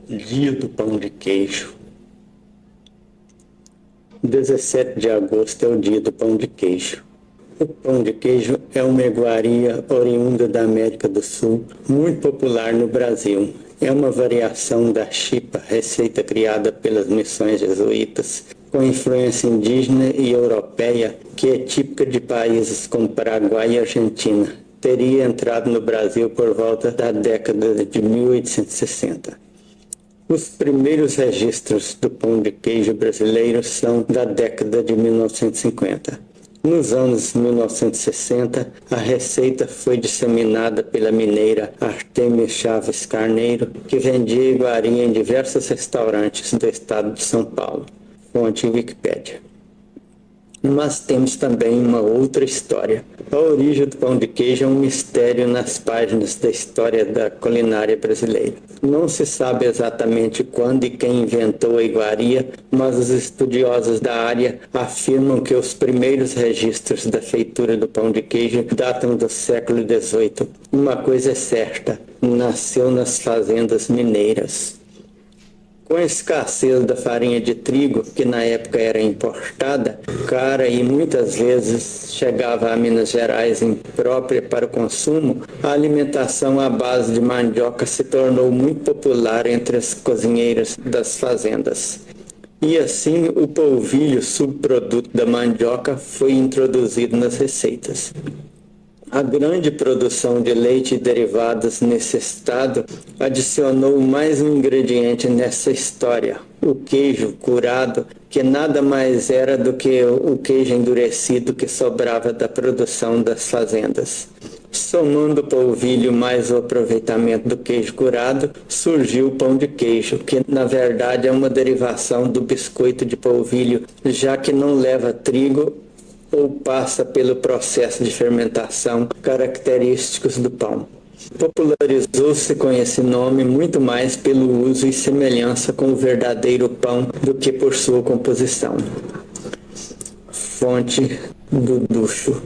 Dia do Pão de Queijo. 17 de agosto é o dia do pão de queijo. O pão de queijo é uma iguaria oriunda da América do Sul, muito popular no Brasil. É uma variação da chipa, receita criada pelas missões jesuítas, com influência indígena e europeia, que é típica de países como Paraguai e Argentina. Teria entrado no Brasil por volta da década de 1860. Os primeiros registros do pão de queijo brasileiro são da década de 1950. Nos anos 1960, a receita foi disseminada pela mineira Artêmia Chaves Carneiro, que vendia iguaria em diversos restaurantes do estado de São Paulo. Fonte Wikipédia. Mas temos também uma outra história. A origem do pão de queijo é um mistério nas páginas da história da culinária brasileira. Não se sabe exatamente quando e quem inventou a iguaria, mas os estudiosos da área afirmam que os primeiros registros da feitura do pão de queijo datam do século XVIII. Uma coisa é certa, nasceu nas fazendas mineiras. Com a escassez da farinha de trigo, que na época era importada, cara e muitas vezes chegava a Minas Gerais imprópria para o consumo, a alimentação à base de mandioca se tornou muito popular entre as cozinheiras das fazendas. E assim o polvilho, subproduto da mandioca, foi introduzido nas receitas. A grande produção de leite e derivados nesse estado adicionou mais um ingrediente nessa história, o queijo curado, que nada mais era do que o queijo endurecido que sobrava da produção das fazendas. Somando o polvilho mais o aproveitamento do queijo curado, surgiu o pão de queijo, que na verdade é uma derivação do biscoito de polvilho, já que não leva trigo ou passa pelo processo de fermentação característicos do pão. Popularizou-se com esse nome muito mais pelo uso e semelhança com o verdadeiro pão do que por sua composição. Fonte do Ducho.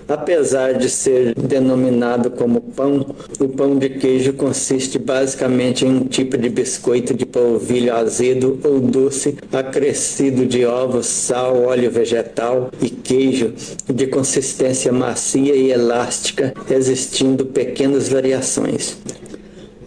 Apesar de ser denominado como pão, o pão de queijo consiste basicamente em um tipo de biscoito de polvilho azedo ou doce, acrescido de ovos, sal, óleo vegetal e queijo, de consistência macia e elástica, existindo pequenas variações.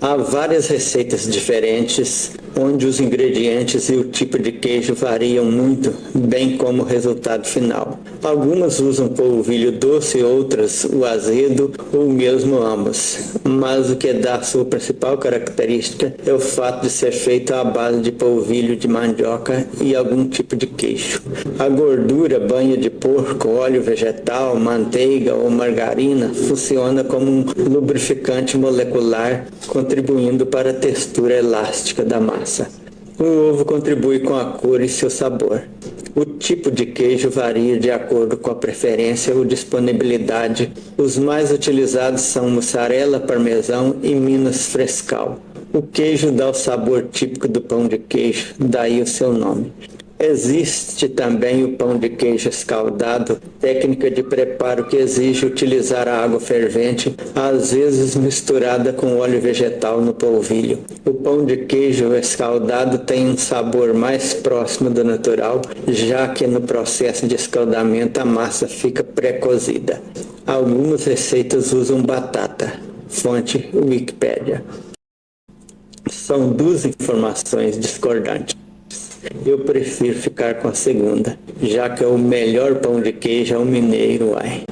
Há várias receitas diferentes, onde os ingredientes e o tipo de queijo variam muito, bem como o resultado final. Algumas usam polvilho doce, outras o azedo ou mesmo ambos. Mas o que dá sua principal característica é o fato de ser feito à base de polvilho de mandioca e algum tipo de queijo. A gordura, banha de porco, óleo vegetal, manteiga ou margarina funciona como um lubrificante molecular, contribuindo para a textura elástica da massa. O ovo contribui com a cor e seu sabor. O tipo de queijo varia de acordo com a preferência ou disponibilidade. Os mais utilizados são mussarela, parmesão e Minas Frescal. O queijo dá o sabor típico do pão de queijo, daí o seu nome. Existe também o pão de queijo escaldado, técnica de preparo que exige utilizar a água fervente, às vezes misturada com óleo vegetal no polvilho. O pão de queijo escaldado tem um sabor mais próximo do natural, já que no processo de escaldamento a massa fica pré-cozida. Algumas receitas usam batata. Fonte Wikipédia. São duas informações discordantes. Eu prefiro ficar com a segunda, já que o melhor pão de queijo é o mineiro, uai.